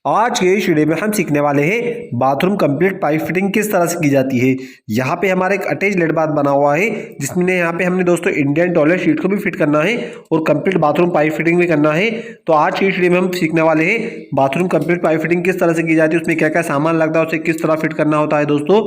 आज के इस वीडियो में हम सीखने वाले हैं बाथरूम कंप्लीट पाइप फिटिंग किस तरह से की जाती है। यहाँ पे हमारा एक अटैच लेट बाथ बना हुआ है जिसमें यहाँ पे हमने दोस्तों इंडियन टॉयलेट शीट को भी फिट करना है और कंप्लीट बाथरूम पाइप फिटिंग भी करना है। तो आज के इस वीडियो में हम सीखने वाले हैं बाथरूम कंप्लीट पाइप फिटिंग किस तरह से की जाती है, उसमें क्या क्या सामान लगता है, उसे किस तरह फिट करना होता है। दोस्तों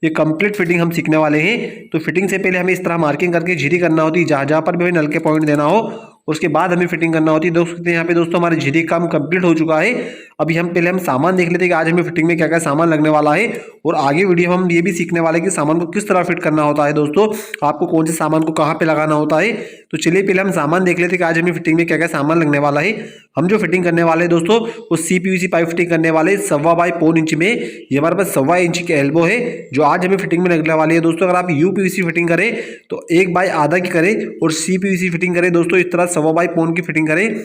ये कंप्लीट फिटिंग हम सीखने वाले हैं। तो फिटिंग से पहले हमें इस तरह मार्किंग करके झिरी करना होती है, जहाँ जहाँ पर भी हमें नल के पॉइंट देना हो उसके बाद हमें फिटिंग करना होती है। दोस्तों यहाँ पे दोस्तों हमारी झिरी काम कंप्लीट हो चुका है। अभी हम सामान देख लेते हैं कि आज हमें फिटिंग में क्या क्या सामान लगने वाला है और आगे वीडियो में हम ये भी सीखने वाले हैं कि सामान को किस तरह फिट करना होता है। दोस्तों आपको कौन से सामान को कहाँ पे लगाना होता है। तो चलिए पहले हम सामान देख लेते हैं कि आज हमें फिटिंग में क्या क्या सामान लगने वाला है। हम जो फिटिंग करने वाले हैं दोस्तों वो CPVC पाइप फिटिंग करने वाले 1.25 बाई 1.25 इंच में। ये हमारे पास 1.25 इंच की एल्बो है जो आज हमें फिटिंग में लगने वाली है। दोस्तों अगर आप UPVC फिटिंग करें तो 1 बाई आधा की करें और CPVC फिटिंग करें दोस्तों इस तरह 1.25 बाई 1.25 की फिटिंग करें।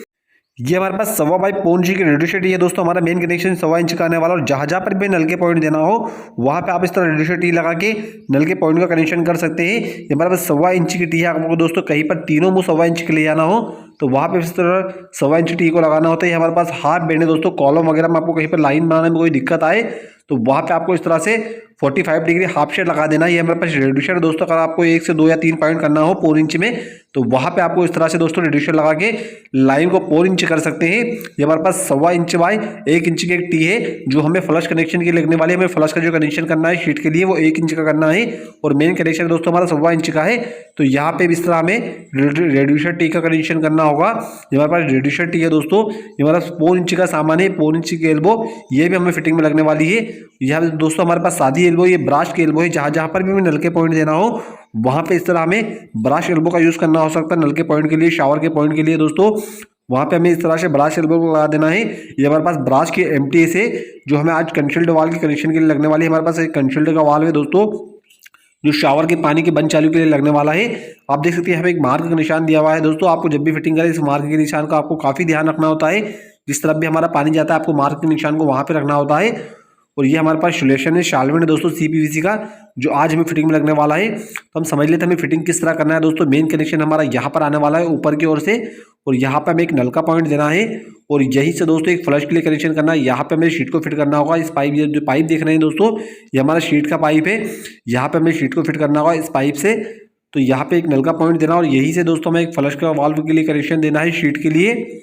ये हमारे पास 1.25 बाई 1.25 इंच की रेडियो टी है दोस्तों। हमारा मेन कनेक्शन 1.25 इंच का आने वाला और जहाँ जहाँ पर भी नल के पॉइंट देना हो वहाँ पे आप इस तरह रेडियो टी लगा के नल के पॉइंट का कनेक्शन कर सकते हैं। ये हमारे पास 1.25 इंच की टी है। आपको दोस्तों कहीं पर तीनों मुँह 1.25 इंच के ले जाना हो तो वहाँ पे इस तरह 1.25 इंच टी को लगाना होता है। हमारे पास हाफ बेंड है दोस्तों। कॉलम वगैरह में आपको कहीं पर लाइन बनाने में कोई दिक्कत आए तो वहाँ पे आपको इस तरह से 45 डिग्री हाफ शेड लगा देना। ये हमारे पास रेडियो है दोस्तों। अगर आपको 1 से 2 या 3 पॉइंट करना हो 4 इंच में तो वहाँ पे आपको इस तरह से दोस्तों रेडियो लगा के लाइन को 4 इंच कर सकते हैं। ये हमारे पास 1.25 इंच बाई 1 इंच की एक टी है जो हमें फ्लश कनेक्शन के लिए लगने वाली है। हमें फ्लश का जो कनेक्शन करना है शीट के लिए वो 1 इंच का करना है और मेन कनेक्शन दोस्तों हमारा 1.25 इंच का है। तो यहाँ पे इस तरह हमें रेडियो टी का कनेक्शन करना होगा। ये हमारे पास रेडियो टी है दोस्तों। ये हमारा 4 इंच का सामान है, 4 इंच की एल्बो ये भी हमें फिटिंग में लगने वाली है। यहाँ दोस्तों हमारे पास सादी एल्बो, ये ब्राश की एल्बो है। जहाँ जहाँ पर भी हमें नल के पॉइंट देना हो वहाँ पे इस तरह हमें ब्राश एल्बो का यूज़ करना हो सकता है। नल के पॉइंट के लिए, शावर के पॉइंट के लिए दोस्तों वहाँ पे हमें इस तरह से ब्राश एल्बो को लगा देना है। ये हमारे पास ब्राश की MTS है जो हमें आज कंसील्ड वाल के कनेक्शन के लिए लगने वाली है। हमारे पास एक कंसील्ड का वाल है दोस्तों जो शावर के पानी के बंद चालू के लिए लगने वाला है। आप देख सकते हैं हमें एक मार्क का निशान दिया हुआ है दोस्तों। आपको जब भी फिटिंग करें इस मार्क के निशान का आपको काफ़ी ध्यान रखना होता है। जिस तरफ भी हमारा पानी जाता है आपको मार्क के निशान को वहाँ पे रखना होता है। और ये हमारे पास सोल्यूशन है शालवेंट दोस्तों CPVC का जो आज हमें फिटिंग में लगने वाला है। तो हम समझ लेते हैं हमें फिटिंग किस तरह करना है दोस्तों। मेन कनेक्शन हमारा यहाँ पर आने वाला है ऊपर की ओर से और यहाँ पर हमें एक नल का पॉइंट देना है और यहीं से दोस्तों एक फ्लश के लिए कनेक्शन करना है। यहाँ पे हमें शीट को फिट करना होगा। इस पाइप, ये जो पाइप देख रहे हैं दोस्तों ये हमारा शीट का पाइप है। यहाँ पे हमें शीट को फिट करना होगा इस पाइप से। तो यहाँ पे एक नल का पॉइंट देना और यहीं से दोस्तों हमें एक फ्लश का वाल्व के लिए कनेक्शन देना है शीट के लिए।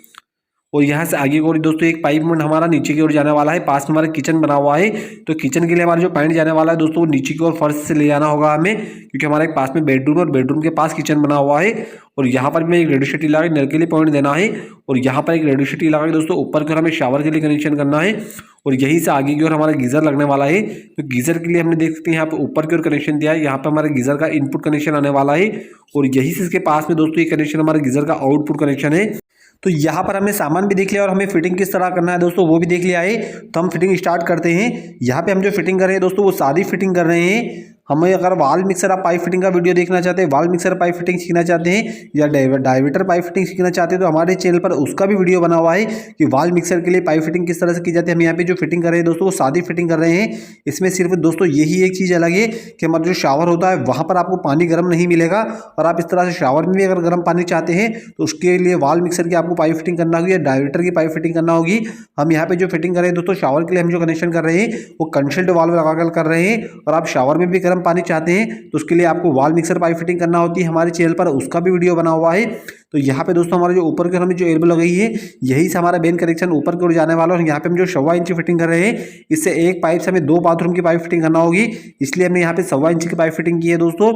और यहाँ से आगे की ओर दोस्तों एक पाइप हमारा नीचे की ओर जाने वाला है। पास में हमारा किचन बना हुआ है तो किचन के लिए हमारा जो पॉइंट जाने वाला है दोस्तों वो नीचे की ओर फर्श से ले जाना होगा हमें, क्योंकि हमारा एक पास में बेडरूम और बेडरूम के पास किचन बना हुआ है। और यहाँ पर मैं एक रेडियो टी लगा नल के लिए पॉइंट देना है और यहाँ पर एक रेडियो टी लगा दोस्तों ऊपर की ओर हमें शावर के लिए कनेक्शन करना है। और यहीं से आगे की ओर हमारा गीजर लगने वाला है। तो गीजर के लिए हमने देख सकते हैं यहाँ पर ऊपर की ओर कनेक्शन दिया है। यहाँ पर हमारे गीजर का इनपुट कनेक्शन आने वाला है और यहीं से इसके पास में दोस्तों ये कनेक्शन हमारे गीजर का आउटपुट कनेक्शन है। तो यहाँ पर हमने सामान भी देख लिया और हमें फिटिंग किस तरह करना है दोस्तों वो भी देख लिया है। तो हम फिटिंग स्टार्ट करते हैं। यहाँ पे हम जो फिटिंग कर रहे हैं दोस्तों वो सादी फिटिंग कर रहे हैं। हमें अगर वाल मिक्सर आप पाइप फिटिंग का वीडियो देखना चाहते हैं, वाल मिक्सर पाइप फिटिंग सीखना चाहते हैं या डायमीटर पाइप फिटिंग सीखना चाहते हैं तो हमारे चैनल पर उसका भी वीडियो बना हुआ है कि वाल मिक्सर के लिए पाइप फिटिंग किस तरह से की जाती है। हम यहाँ पे जो फिटिंग कर रहे हैं दोस्तों वो सादी फिटिंग कर रहे हैं। इसमें सिर्फ दोस्तों यही एक चीज़ अलग है कि हमारा जो शावर होता है वहाँ पर आपको पानी गर्म नहीं मिलेगा और आप इस तरह से शावर में भी अगर गर्म पानी चाहते हैं तो उसके लिए वाल मिक्सर की आपको पाइप फिटिंग करना होगी या डायमीटर की पाइप फिटिंग करना होगी। हम यहाँ पे जो फिटिंग कर रहे हैं दोस्तों शावर के लिए हम जो कनेक्शन कर रहे हैं वो कंसील्ड वाल्व लगाकर कर रहे हैं। और आप शावर में भी गर्म पानी चाहते हैं तो उसके लिए आपको वाल मिक्सर पाइप फिटिंग करना होती है। हमारे चैनल पर उसका भी वीडियो बना हुआ है। तो यहाँ पे दोस्तों हमारे जो ऊपर की हमें जो एल्बो लगाई है यही से हमारा मेन कनेक्शन ऊपर की ओर जाने वाला है। और यहाँ पे हम जो 1.25 इंच फिटिंग कर रहे हैं इससे एक पाइप से हमें 2 बाथरूम की पाइप फिटिंग करना होगी, इसलिए हमने यहाँ पे 1.25 इंच की पाइप फिटिंग की है दोस्तों।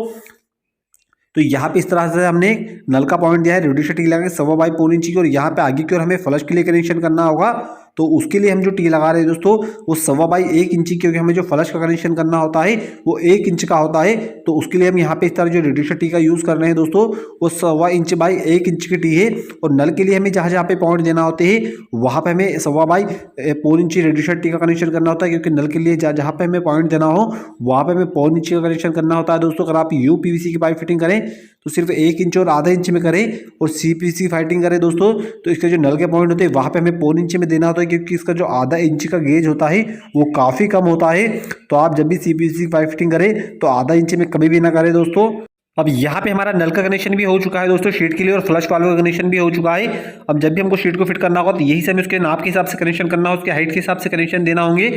तो यहाँ पे इस तरह से हमने नल का पॉइंट दिया है रेडियो टी लगा के 1.25 बाई 1.25 इंच की और यहाँ पे आगे की ओर हमें फ्लश के लिए कनेक्शन करना होगा। तो उसके लिए हम जो टी लगा रहे हैं दोस्तों वो 1.25 बाई 1 इंच की, क्योंकि हमें जो फ्लश का कनेक्शन करना होता है वो 1 इंच का होता है। तो उसके लिए हम यहाँ पे इस तरह जो रेडियो टी का यूज़ कर रहे हैं दोस्तों वो 1.25 इंच बाई 1 इंच की टी है। और नल के लिए हमें जहाँ जहाँ पे पॉइंट देना होते हैं वहाँ पे हमें 1.25 बाई 1.25 इंच रेडियो टी का कनेक्शन करना होता है, क्योंकि नल के लिए जहाँ पे हमें पॉइंट देना हो वहाँ पे हमें 1.25 इंच का कनेक्शन करना होता है दोस्तों। अगर आप UPVC की पाइप फिटिंग करें तो सिर्फ 1 इंच और आधा इंच में करें और CPVC फाइटिंग करें दोस्तों तो इसके जो नल के पॉइंट होते हैं वहाँ पे हमें 1.25 इंच में देना होता है, क्योंकि इसका जो आधा इंच का गेज होता है वो काफ़ी कम होता है। तो आप जब भी CPVC पाइप फिटिंग करें तो आधा इंच में कभी भी ना करें दोस्तों। अब यहाँ पे हमारा नल का कनेक्शन भी हो चुका है दोस्तों शीट के लिए, और फ्लश वाल्व का कनेक्शन भी हो चुका है। अब जब भी हमको शीट को फिट करना होगा तो यही से हमें उसके नाप के हिसाब से कनेक्शन करना होगा, उसके हाइट के हिसाब से कनेक्शन देना होंगे।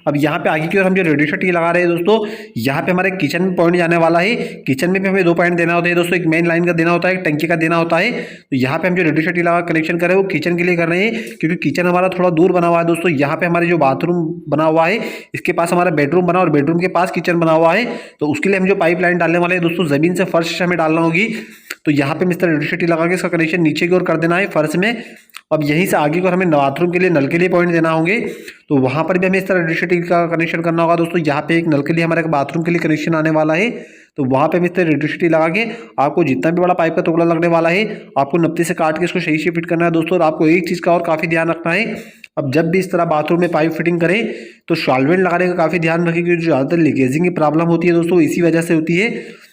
अब यहाँ पे आगे की ओर हम जो रेडिएटर टी लगा रहे हैं दोस्तों, यहाँ पे हमारे किचन में पॉइंट जाने वाला है। किचन में भी हमें 2 पॉइंट देना होता है दोस्तों, एक मेन लाइन का देना होता है, एक टंकी का देना होता है। तो यहाँ पे हम जो रेडिएटर टी लगा कनेक्शन कर रहे हैं वो किचन के लिए कर रहे हैं, क्योंकि किचन हमारा थोड़ा दूर बना हुआ है दोस्तों। यहाँ पे हमारे जो बाथरूम बना हुआ है इसके पास हमारा बेडरूम बना और बेडरूम के पास किचन बना हुआ है। तो उसके लिए हम जो पाइप लाइन डालने वाले हैं दोस्तों, जमीन से फर्श से हमें डालना होगी। तो यहाँ पे मिस्टर रेडिएटर लगा के इसका कनेक्शन नीचे की ओर कर देना है फर्श में। अब यहीं से आगे को हमें बाथरूम के लिए नल के लिए पॉइंट देना होंगे, तो वहाँ पर भी हमें इस तरह रेडिएटर का कनेक्शन करना होगा दोस्तों। यहाँ पे एक नल के लिए हमारे बाथरूम के लिए कनेक्शन आने वाला है, तो वहाँ पे हम इस तरह रेडिएटर लगा के आपको जितना भी बड़ा पाइप का टुकड़ा लगने वाला है आपको नब्बे से काट के इसको सही से फिट करना है दोस्तों। और आपको एक चीज़ का और काफ़ी ध्यान रखना है, अब जब भी इस तरह बाथरूम में पाइप फिटिंग करें तो सॉल्वेंट लगाने का काफ़ी ध्यान रखें, क्योंकि ज़्यादातर लीकेजिंग की प्रॉब्लम होती है दोस्तों, इसी वजह से होती है।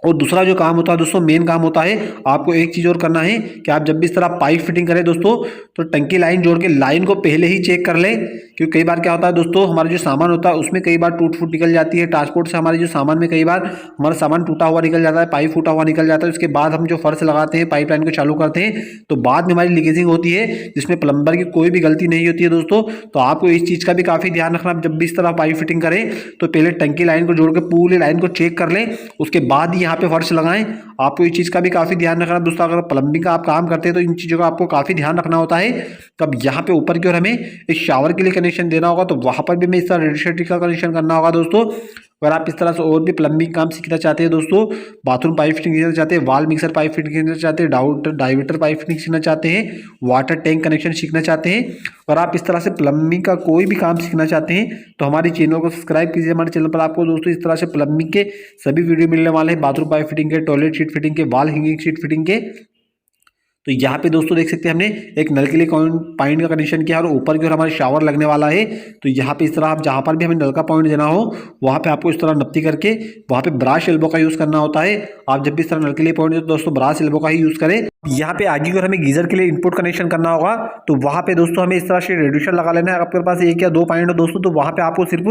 और दूसरा जो काम होता है दोस्तों, मेन काम होता है, आपको एक चीज़ और करना है कि आप जब भी इस तरह पाइप फिटिंग करें दोस्तों तो टंकी लाइन जोड़ के लाइन को पहले ही चेक कर लें। क्योंकि कई बार क्या होता है दोस्तों, हमारा जो सामान होता है उसमें कई बार टूट फूट निकल जाती है। ट्रांसपोर्ट से हमारे जो सामान में कई बार हमारा सामान टूटा हुआ निकल जाता है, पाइप फूटा हुआ निकल जाता है। उसके बाद हम जो फर्श लगाते हैं, पाइप लाइन को चालू करते हैं, तो बाद में हमारी लीकेजिंग होती है, जिसमें प्लम्बर की कोई भी गलती नहीं होती है दोस्तों। तो आपको इस चीज़ का भी काफ़ी ध्यान रखना, जब भी इस तरह पाइप फिटिंग करें तो पहले टंकी लाइन को जोड़ के पूरी लाइन को चेक कर लें, उसके बाद ही यहाँ पे फर्श लगाएं। आपको इस चीज़ का भी काफ़ी ध्यान रखना दोस्तों। अगर प्लम्बिंग का आप काम करते हैं तो इन चीज़ों का आपको काफ़ी ध्यान रखना होता है। तब यहाँ पे ऊपर की ओर हमें एक शावर के लिए कनेक्शन देना होगा, तो वहाँ पर भी हमें इस तरह रेडिएटर का कनेक्शन करना होगा दोस्तों। अगर आप इस तरह से और भी प्लम्बिंग काम सीखना चाहते हैं दोस्तों, बाथरूम पाइप फिटिंग सीखना चाहते हैं, वाल मिक्सर पाइप फिटिंग सीखना चाहते हैं, डाइवर्टर पाइप फिटिंग सीखना चाहते हैं, वाटर टैंक कनेक्शन सीखना चाहते हैं, और आप इस तरह से प्लम्बिंग का कोई भी काम सीखना चाहते हैं तो हमारे चैनल को सब्सक्राइब कीजिए। हमारे चैनल पर आपको दोस्तों इस तरह से प्लम्बिंग के सभी वीडियो मिलने वाले हैं, बाथरूम पाइप फिटिंग के, टॉयलेट शीट फिटिंग के, वॉल हैंगिंग शीट फिटिंग के। तो यहाँ पे दोस्तों देख सकते हैं हमने एक नल के लिए पॉइंट का कनेक्शन किया और ऊपर की ओर हमारे शावर लगने वाला है। तो यहाँ पे इस तरह आप जहाँ पर भी हमें नल का पॉइंट देना हो वहाँ पे आपको इस तरह नपती करके वहाँ पे ब्राश एल्बो का यूज़ करना होता है। आप जब भी इस तरह नल के लिए पॉइंट देते तो दोस्तों ब्राश एल्बो का ही यूज़ करें। यहाँ पे आगे की ओर हमें गीजर के लिए इनपुट कनेक्शन करना होगा, तो वहाँ पे दोस्तों हमें इस तरह से रेडिएटर लगा लेना है। आपके पास 1 या 2 पॉइंट हो दोस्तों तो वहाँ पे आपको सिर्फ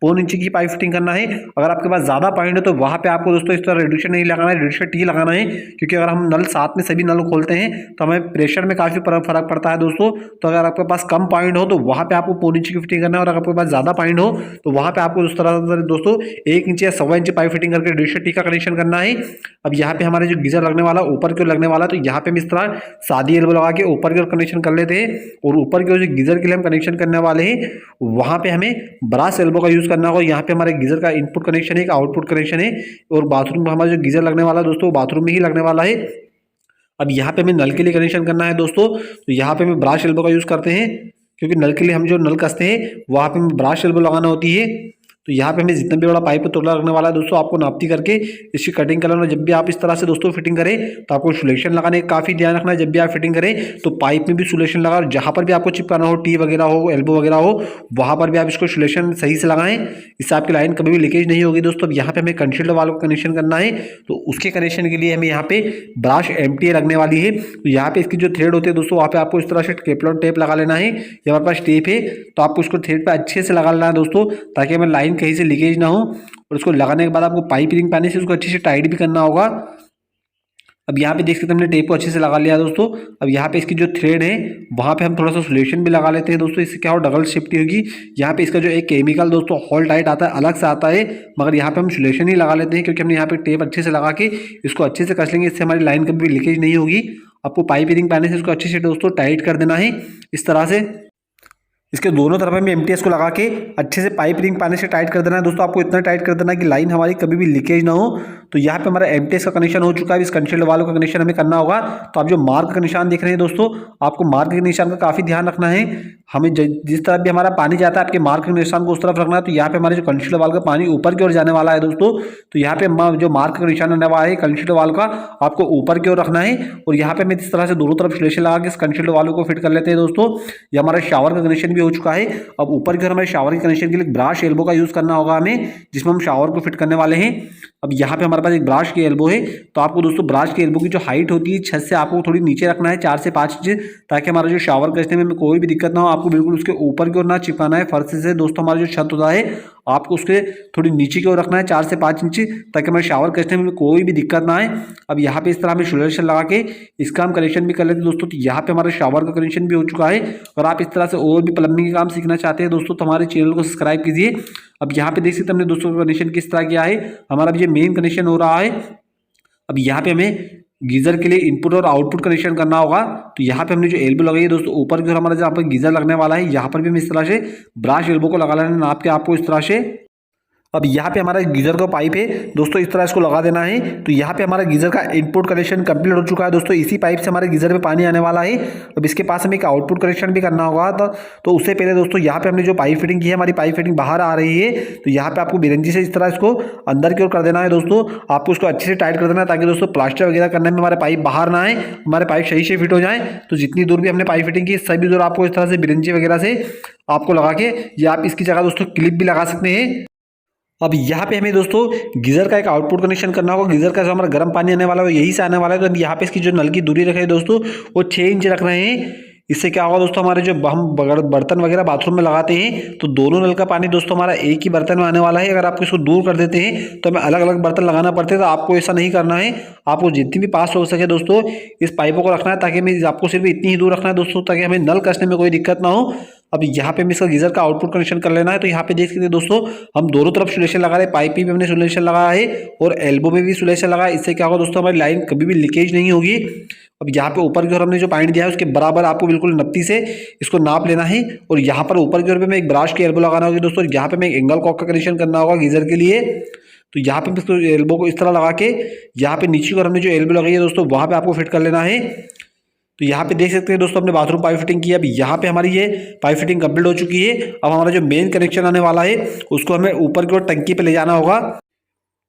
1.25 इंच की पाइप फिटिंग करना है। अगर आपके पास ज़्यादा पॉइंट है तो वहाँ पे आपको दोस्तों इस तरह रेडिएटर नहीं लगाना है, रेडिएटर टी लगाना है। क्योंकि अगर हम नल साथ में सभी नल खोलते हैं तो हमें प्रेशर में काफ़ी फर्क पड़ता है दोस्तों। तो अगर आपके पास कम पॉइंट हो तो वहाँ पे आपको 1.25 इंच की फिटिंग करना है, और अगर आपके पास ज़्यादा पॉइंट हो तो वहाँ पे आपको इस तरह से दोस्तों 1 इंच या 1.25 इंच पाइप फिटिंग करके रेडिएटर टी का कनेक्शन करना है। अब यहाँ पे हमारे जो गीजर लगने वाला ऊपर की ओर लगने वाला, तो यहाँ पे हम इस तरह सादी एल्बो लगा के ऊपर की ओर कनेक्शन कर लेते हैं। और ऊपर की ओर जो गीजर के लिए हम कनेक्शन करने वाले हैं वहाँ पे हमें ब्रास एल्बो का यूज़ करना होगा। यहाँ पे हमारे गीजर का इनपुट कनेक्शन है, एक आउटपुट कनेक्शन है, और बाथरूम में हमारा जो गीजर लगने वाला है दोस्तों बाथरूम में ही लगने वाला है। अब यहाँ पे हमें नल के लिए कनेक्शन करना है दोस्तों, तो यहाँ पे हमें ब्राश एल्बो का यूज़ करते हैं, क्योंकि नल के लिए हम जो नल कसते हैं वहाँ पे हमें ब्राश एल्बो लगाना होती है। तो यहाँ पे हमें जितना भी बड़ा पाइप का टुकड़ा लगने वाला है दोस्तों आपको नापती करके इसकी कटिंग करना है। जब भी आप इस तरह से दोस्तों फिटिंग करें तो आपको सुलेशन लगाने का काफ़ी ध्यान रखना है। जब भी आप फिटिंग करें तो पाइप में भी सुलेशन लगा, और जहाँ पर भी आपको चिपकाना हो, टी वगैरह हो, एल्बो वगैरह हो, वहाँ पर भी आप इसको सुलेशन सही से लगाएं, इससे आपकी लाइन कभी भी लीकेज नहीं होगी दोस्तों। अब यहाँ पे हमें कंसील्ड वाल को कनेक्शन करना है, तो उसके कनेक्शन के लिए हमें यहाँ पे ब्रश एमटीए लगने वाली है। तो यहाँ पे इसकी जो थ्रेड होती है दोस्तों वहाँ पे आपको इस तरह से केपलॉन टेप लगा लेना है। जब हमारे पास टेप है तो आपको उसको थ्रेड पे अच्छे से लगा लेना है दोस्तों, ताकि हमें लाइन कहीं से लीकेज ना हो। और उसको लगाने के बाद आपको पाइप रिंग पानी से उसको अच्छे से टाइट भी करना होगा। अब यहाँ पे देख सकते हैं हमने टेप को अच्छे से लगा लिया दोस्तों। अब यहाँ पे इसकी जो थ्रेड है वहाँ पे हम थोड़ा सा सोल्यूशन भी लगा लेते हैं दोस्तों, इससे क्या हो डबल शिफ्टी होगी। यहाँ पे इसका जो एक केमिकल दोस्तों होल टाइट आता है अलग से आता है, मगर यहाँ पे हम सोल्यूशन ही लगा लेते हैं, क्योंकि हमने यहाँ पे टेप अच्छे से लगा के इसको अच्छे से कस लेंगे, इससे हमारी लाइन कभी भी लीकेज नहीं होगी। आपको पाइप रिंग पानी से इसको अच्छे से दोस्तों टाइट कर देना है इस तरह से। इसके दोनों तरफ में एमटीएस को लगा के अच्छे से पाइप रिंग पानी से टाइट कर देना है दोस्तों। आपको इतना टाइट कर देना है कि लाइन हमारी कभी भी लीकेज ना हो। तो यहाँ पे हमारा एमटीएस का कनेक्शन हो चुका है, इस कंसील्ड वालों का कनेक्शन हमें करना होगा। तो आप जो मार्क का निशान देख रहे हैं दोस्तों, आपको मार्क के निशान का काफ़ी ध्यान रखना है। हमें जिस तरफ भी हमारा पानी जाता है आपके मार्क के निशान को उस तरफ रखना है। तो यहाँ पे हमारे जो कंसील्ड वाल का पानी ऊपर की ओर जाने वाला है दोस्तों, तो यहाँ पे जो मार्क का निशान आने वाला है कंसील्ड वाल का आपको ऊपर की ओर रखना है। और यहाँ पे हमें इस तरह से दोनों तरफ सिलेशन लगा के इस कंसील्ड वालों को फिट कर लेते हैं दोस्तों। ये हमारा शावर का कनेक्शन भी हो चुका है। अब ऊपर की ओर हमारे शावर के कनेक्शन के लिए ब्रश एल्बो का यूज़ करना होगा हमें, जिसमें हम शावर को फिट करने वाले हैं। अब यहाँ पे हमारे पास एक ब्रश की एल्बो है, तो आपको दोस्तों ब्रश की एल्बो की जो हाइट होती है छत से आपको थोड़ी नीचे रखना है 4 से 5 इंच, ताकि हमारा जो शावर करने में कोई भी दिक्कत ना हो। आपको बिल्कुल उसके ऊपर की ओर ना चिपकाना है फर्श से दोस्तों। हमारा जो छत होता है आपको उसके थोड़ी नीचे की ओर रखना है 4 से 5 इंच, ताकि हमारे शावर करने में कोई भी दिक्कत ना आए। अब यहाँ पे इस तरह हमें सोल्यूशन लगा के इसका हम कनेक्शन भी कर लेते हैं दोस्तों। तो यहाँ पे हमारे शावर का कनेक्शन भी हो चुका है। और आप इस तरह से और भी प्लम्बिंग का काम सीखना चाहते हैं दोस्तों तो हमारे चैनल को सब्सक्राइब कीजिए। अब यहाँ पे देख सकते हैं हमने दोस्तों कनेक्शन किस तरह किया है। हमारा ये मेन कनेक्शन हो रहा है। अब यहाँ पे हमें गीजर के लिए इनपुट और आउटपुट कनेक्शन करना होगा। तो यहाँ पे हमने जो एल्बो लगाई है दोस्तों ऊपर की ओर हमारा जहाँ पर गीजर लगने वाला है, यहाँ पर भी हम इस तरह से ब्राश एल्बो को लगा लेना है नाप के आपको इस तरह से। अब यहाँ पे हमारा गीजर का पाइप है दोस्तों, इस तरह इसको लगा देना है। तो यहाँ पे हमारा गीजर का इनपुट कनेक्शन कंप्लीट हो चुका है दोस्तों। इसी पाइप से हमारे गीजर में पानी आने वाला है। अब इसके पास हमें एक आउटपुट कनेक्शन भी करना होगा। तो उससे पहले दोस्तों यहाँ पे हमने जो पाइप फिटिंग की है, हमारी पाइप फिटिंग बाहर आ रही है। तो यहाँ पे आपको बिरंजी से इस तरह इसको अंदर की ओर कर देना है दोस्तों। आपको उसको अच्छे से टाइट कर देना है ताकि दोस्तों प्लास्टर वगैरह करने में हमारे पाइप बाहर ना आए, हमारे पाइप सही से फिट हो जाए। तो जितनी दूर भी हमने पाइप फिटिंग की सभी दूर आपको इस तरह से बिरंजी वगैरह से आपको लगा के, या आप इसकी जगह दोस्तों क्लिप भी लगा सकते हैं। अब यहाँ पे हमें दोस्तों गीजर का एक आउटपुट कनेक्शन करना होगा। गीजर का जो हमारा गर्म पानी आने वाला है वो यही से आने वाला है। तो हम यहाँ पे इसकी जो नल की दूरी रख रहे हैं दोस्तों वो 6 इंच रख रहे हैं। इससे क्या होगा दोस्तों, हमारे जो हम बर्तन वगैरह बाथरूम में लगाते हैं तो दोनों नल का पानी दोस्तों हमारा एक ही बर्तन में आने वाला है। अगर आप इसको दूर कर देते हैं तो हमें अलग अलग बर्तन लगाना पड़ते हैं। तो आपको ऐसा नहीं करना है, आपको जितनी भी पास हो सके दोस्तों इस पाइपों को रखना है, ताकि हमें आपको सिर्फ इतनी ही दूर रखना है दोस्तों, ताकि हमें नल कसने में कोई दिक्कत ना हो। अब यहाँ पे हमें इसका गीजर का आउटपुट कनेक्शन कर लेना है। तो यहाँ पे देख सकते हैं दोस्तों हम दोनों तरफ सोल्यूशन लगा रहे हैं। पाइप भी हमने सोल्यूशन लगाया है और एल्बो में भी सोल्यूशन लगाया है। इससे क्या होगा दोस्तों, हमारी लाइन कभी भी लीकेज नहीं होगी। अब यहाँ पे ऊपर की ओर हमने जो पॉइंट दिया है उसके बराबर आपको बिल्कुल नत्ती से इसको नाप लेना है। और यहाँ पर ऊपर की ओर पे मैं एक ब्राश की एल्बो लगाना होगी दोस्तों। यहाँ पे मैं एक एंगल कॉक का कनेक्शन करना होगा गीजर के लिए। तो यहाँ पे इसको एल्बो को इस तरह लगा के यहाँ पे नीचे की ओर हमने जो एल्बो लगाई है दोस्तों वहाँ पे आपको फिट कर लेना है। तो यहाँ पे देख सकते हैं दोस्तों हमने बाथरूम पाइप फिटिंग की। अब यहाँ पे हमारी ये पाइप फिटिंग कंप्लीट हो चुकी है। अब हमारा जो मेन कनेक्शन आने वाला है उसको हमें ऊपर की ओर टंकी पे ले जाना होगा।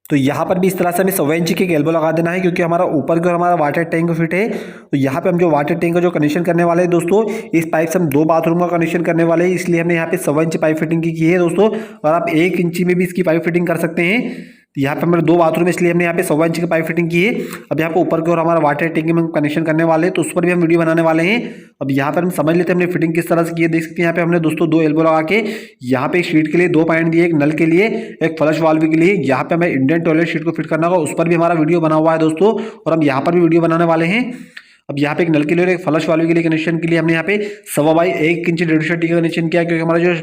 तो यहाँ पर भी इस तरह से हमें 1.25 इंच की एक एल्बो लगा देना है, क्योंकि हमारा ऊपर की ओर हमारा वाटर टैंक फिट है। तो यहाँ पे हम जो वाटर टैंक का जो कनेक्शन करने वाले हैं दोस्तों, इस पाइप से हम 2 बाथरूम का कनेक्शन करने वाले हैं, इसलिए हमने यहाँ पे 1.25 इंच पाइप फिटिंग की है दोस्तों। और आप 1 इंची में भी इसकी पाइप फिटिंग कर सकते हैं। तो यहाँ पे हमारे 2 बाथरूम, इसलिए हमने यहाँ पे 1.25 इंच की पाइप फिटिंग की है। अब यहाँ पे ऊपर की ओर हमारा वाटर टैंक में हम कनेक्शन करने वाले हैं, तो उस पर भी हम वीडियो बनाने वाले हैं। अब यहाँ पर हम समझ लेते हैं हमने फिटिंग किस तरह से की है। देख सकते हैं यहाँ पे हमने दोस्तों 2 एल्बो लगा के यहाँ पे एक शीट के लिए 2 पॉइंट दिए, एक नल के लिए एक फ्लश वाल्व के लिए। यहाँ पे हमें इंडियन टॉयलेट शीट को फिट करना होगा, उस पर भी हमारा वीडियो बना हुआ है दोस्तों, और हम यहाँ पर भी वीडियो बनाने वाले हैं। अब यहाँ पे एक नल के लिए और एक फ्लश वाल्व के लिए कनेक्शन के लिए हमने यहाँ पे 1.25 इंच 1.5 टी का कनेक्शन किया, क्योंकि हमारा जो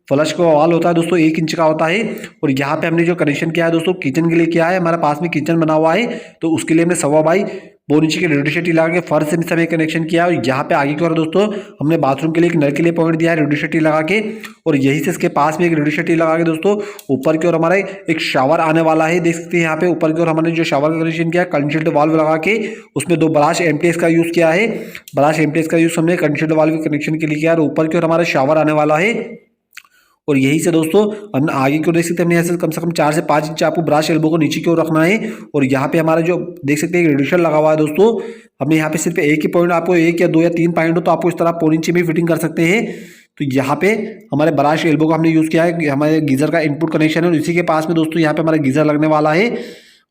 फ्लश का वाल होता है दोस्तों 1 इंच का होता है। और यहाँ पे हमने जो कनेक्शन किया है दोस्तों किचन के लिए किया है, हमारे पास में किचन बना हुआ है, तो उसके लिए हमने 1.25 इंच की रेडियोसिटी लगा के फर्श से हमें कनेक्शन किया है। और यहाँ पे आगे की ओर दोस्तों हमने बाथरूम के लिए एक नल के लिए पॉइंट दिया है रेडियोसिटी लगा के, और यही से इसके पास में एक रेडियोसिटी लगा के दोस्तों ऊपर की ओर हमारा एक शावर आने वाला है। देख सकते हैं यहाँ पे ऊपर की ओर हमने जो शावर का कनेक्शन किया है कंडीशनर वाल्व लगा के, उसमें 2 ब्रश एमटीएस का यूज़ किया है। ब्रश एमटीएस का यूज़ हमने कंडीशनर वाल्व के कनेक्शन के लिए किया है, और ऊपर की ओर हमारा शावर आने वाला है। और यही से दोस्तों हम आगे की ओर देख सकते हैं हमने ऐसे कम से कम 4 से 5 इंच आपको ब्रश एल्बो को नीचे की ओर रखना है। और यहाँ पे हमारा जो देख सकते हैं रेडिएशन लगा हुआ है दोस्तों, हमने यहाँ पे सिर्फ एक ही पॉइंट, आपको 1 या 2 या 3 पॉइंट हो तो आपको इस तरह 1.25 इंच में फिटिंग कर सकते हैं। तो यहाँ पे हमारे ब्रश एल्बो का हमने यूज़ किया है, हमारे गीजर का इनपुट कनेक्शन है, और इसी के पास में दोस्तों यहाँ पे हमारा गीजर लगने वाला है।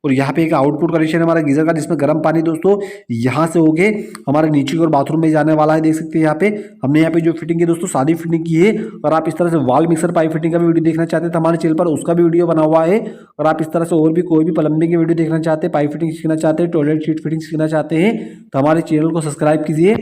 और यहाँ पे एक आउटपुट कनेक्शन है हमारा गीजर का, जिसमें गर्म पानी दोस्तों यहाँ से होके हमारे नीचे की ओर बाथरूम में जाने वाला है। देख सकते हैं यहाँ पे हमने यहाँ पे जो फिटिंग की दोस्तों सादी फिटिंग की है। और आप इस तरह से वॉल मिक्सर पाइप फिटिंग का भी वीडियो देखना चाहते हैं तो हमारे चैनल पर उसका भी वीडियो बना हुआ है। और आप इस तरह से और भी कोई भी प्लम्बिंग की वीडियो देखना चाहते हैं, पाइप फिटिंग सीखना चाहते हैं, टॉयलेट शीट फिटिंग सीखना चाहते हैं तो हमारे चैनल को सब्सक्राइब कीजिए।